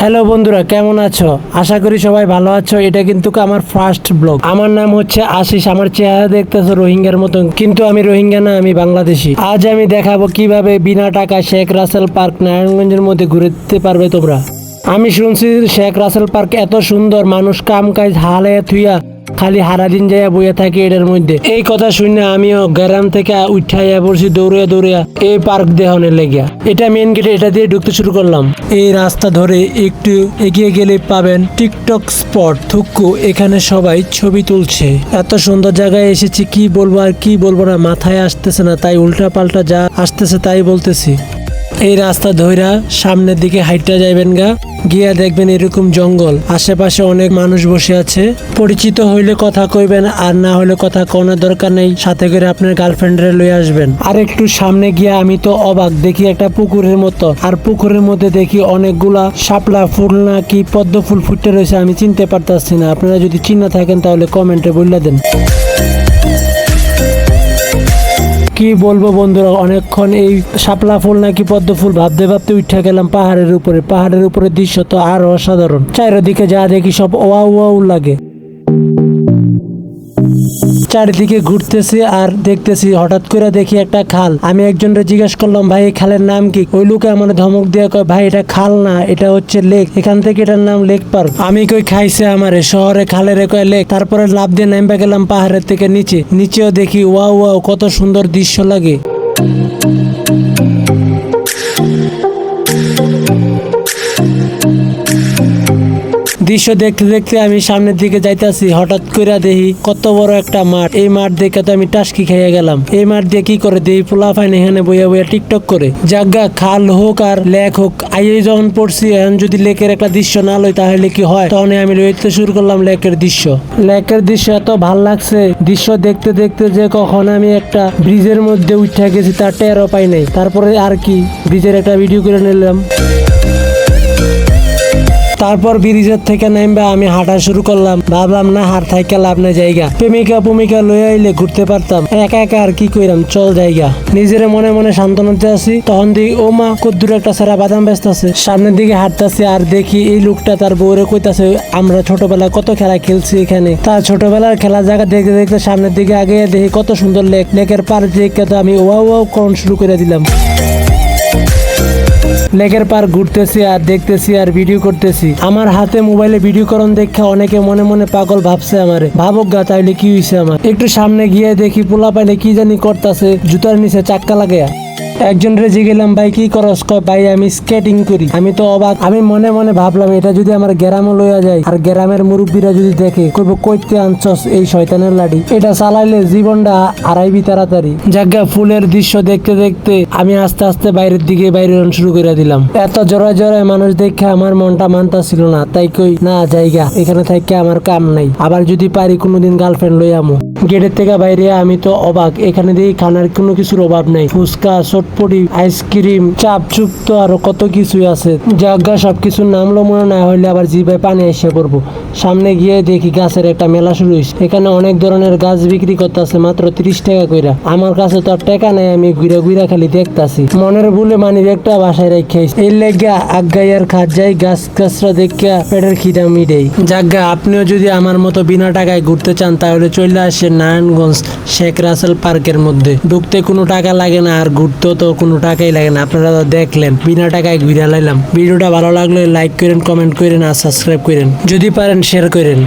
Hello বন্ধুরা, কেমন আছো? আশা করি সবাই ভালো আছো। এটা কিন্তু আমার ফার্স্ট ব্লগ। আমার নাম হচ্ছে আশিস। আমার চেহারা দেখতেছো রোহিঙ্গার মতন, কিন্তু আমি রোহিঙ্গা না, আমি বাংলাদেশি। আজ আমি দেখাবো কিভাবে বিনা টাকায় শেখ রাসেল পার্ক নারায়ণগঞ্জের মধ্যে ঘুরতে পারবে তোমরা। আমি শুনছি শেখ রাসেল পার্ক এত সুন্দর, মানুষ কাম কাজ হালে থুইয়া খালি হারাদিন যাইয়া বইয়া থাকি এটার মধ্যে। এই কথা শুনে আমিও গ্রাম থেকে উঠাইয়া পড়ছি দৌড়িয়া দৌড়িয়া এই পার্ক দেহনের লেগিয়া। এটা মেন গেটে, এটা দিয়ে ঢুকতে শুরু করলাম। এই রাস্তা ধরে একটু এগিয়ে গেলে পাবেন টিকটক স্পট থুক্কু। এখানে সবাই ছবি তুলছে। এত সুন্দর জায়গায় এসেছি, কি বলবো আর কি বলবো না, মাথায় আসতেছে না, তাই উল্টা পাল্টা যা আসতেছে তাই বলতেছি। এই রাস্তা ধইরা সামনের দিকে হাইটা যাইবেন গিয়া দেখবেন এরকম জঙ্গল, আশেপাশে অনেক মানুষ বসে আছে। পরিচিত হইলে কথা কইবেন, আর না হইলে কথা কোনো দরকার নেই, সাথে করে আপনার গার্লফ্রেন্ডরে লয়ে আসবেন। আর একটু সামনে গিয়া আমি তো অবাক, দেখি একটা পুকুরের মতো, আর পুকুরের মধ্যে দেখি অনেকগুলা শাপলা ফুল না কি পদ্ম ফুল ফুটে রয়েছে। আমি চিনতে পারতাছি না, আপনারা যদি চিন্তা থাকেন তাহলে কমেন্টে বললে দেন। কি বলবো বন্ধুরা, অনেকক্ষণ এই শাপলা ফুল নাকি পদ্ম ফুল ভাবতে ভাবতে উঠে গেলাম পাহাড়ের উপরে। পাহাড়ের উপরে দৃশ্য তো আরো অসাধারণ। চারিদিকে যা দেখি সব ওয়াও ওয়াও লাগে। চারিদিকে ঘুরতেছি আর দেখতেছি, হঠাৎ করে দেখি একটা খাল। আমি একজনকে জিজ্ঞেস করলাম, ভাই এই খালের নাম কি? ওই লোকে আমার ধমক দিয়ে কয়, ভাই এটা খাল না, এটা হচ্ছে লেক। এখান থেকে এটার নাম লেক পার্ক। আমি কই খাইছে আমারে, শহরে খালের কয় লেক। তারপরে লাফ দিয়ে নামবে গেলাম পাহাড়ের থেকে নিচেও দেখি ওয়াও ওয়াও, কত সুন্দর দৃশ্য লাগে। দৃশ্য দেখতে দেখতে আমি সামনের দিকে যাইতাছি, হঠাৎ করে দেখি কত বড় একটা মাঠ। এই মাঠ দেখে তো আমি টাসকি খাইয়া গেলাম। এই মাঠ দিয়ে কি করে দেখি পোলা ফাইন এখানে বইয়া বইয়া টিকটক করে। জাগা খাল হোক আর লেক হোক, আইয়ে যখন পড়ছি, এখন যদি লেকের একটা দৃশ্য না লই তাহলে কি হয়? তখন আমি লইতে শুরু করলাম লেকের দৃশ্য। লেকের দৃশ্য এত ভাল লাগছে, দৃশ্য দেখতে দেখতে যে কখন আমি একটা ব্রিজের মধ্যে উঠে গেছি তার টেরও পাই নাই। তারপরে আর কি ব্রিজের একটা ভিডিও করে নিলাম। তারপর ব্রিজের থেকে নামবে আমি হাঁটা শুরু করলাম। ভাবলাম না হার থাইকা লাভ নাই, জায়গা প্রেমিকা লয়ে আইলে ঘুরতে পারতাম, একা একা আর কি কইরাম, চল জায়গা। নিজের মনে মনে সান্ত্বনাতে আছি, তখন দেখি ও মা কদ্দুর একটা সারা বাদাম ব্যস্ত আছে। সামনের দিকে হাঁটতেছি আর দেখি এই লোকটা তার বউরে কইতাছে, আমরা ছোটবেলায় কত খেলা খেলছি এখানে। তার ছোটবেলার খেলা জায়গা দেখতে দেখতে সামনের দিকে আগে দেখি কত সুন্দর লেক। লেকের পার দেখে তো আমি ওয়াও ওয়াও করন শুরু করে দিলাম। লেকের পার ঘুরতেছি আর দেখতেছি আর ভিডিও করতেছি। আমার হাতে মোবাইলে ভিডিও করন দেখে অনেকে মনে মনে পাগল ভাবছে আমারে। ভাবক গা তাইলে কি হইছে আমার। একটু সামনে গিয়ে দেখি পোলা পাইলে কি জানি করতেছে, জুতার নিচে চাক্কা লাগাইয়া। একজন রে জিগেলাম, ভাই কি করস? কয় ভাই আমি স্কেটিং করি। আমি তো অবাক। আমি মনে মনে ভাবলাম, এটা যদি আমার গ্রামে লইয়া যায় আর গ্রামের মুরব্বীরা যদি দেখে, কইব কইতে আনছস এই শয়তানের লাডি, এটা চালাইলে জীবনটা হারাইবি তাড়াতাড়ি। জায়গা ফুলের দৃশ্য দেখতে দেখতে আমি আস্তে আস্তে বাইরের দিকে বাইরে শুরু করে দিলাম। এত জোড়ায় জোড়ায় মানুষ দেখে আমার মনটা মানতা ছিল না, তাই কই না জায়গা এখানে থাকি আমার কাম নাই, আবার যদি পারি কোনোদিন গার্লফ্রেন্ড লই আমু। গেটের থেকে বাইরে আমি তো অবাক, এখানে দেখি খানার কোনো কিছুর অভাব নাই। ফুচকা, চটপটি, আইসক্রিম, চাপ চুপ তো আরো কত কিছুই আছে। জায়গা সবকিছুর নামলো মনে না হইলে আবার জিভায় পানি এসে পড়বো। সামনে গিয়ে দেখি গাছের একটা মেলা শুরু হয়েছে। এখানে অনেক ধরনের গাছ বিক্রি করতেছে মাত্র 30 টাকা কইরা। আমার কাছে তো আর টাকা নাই, আমি ঘুরে ঘুরে খালি দেখতাছি। মনের ভুলে মানি একটা বাসায় রেখে এই লেগা আগাইয়ার খাত যাই, গাছ গাছরা দেখা পেটের খিদা মিটেই। জাগা আপনিও যদি আমার মতো বিনা টাকায় ঘুরতে চান তাহলে চলে আসেন নারায়ণগঞ্জ শেখ রাসেল পার্কের মধ্যে। ঢুকতে কোনো টাকা লাগে না, আর ঘুরতেও তো কোনো টাকাই লাগে না। আপনারা তো দেখলেন, বিনা টাকায় ঘুরে লাইলাম। ভিডিওটা ভালো লাগলে লাইক করেন, কমেন্ট করেন আর সাবস্ক্রাইব করেন, যদি পারেন শেয়ার করেন।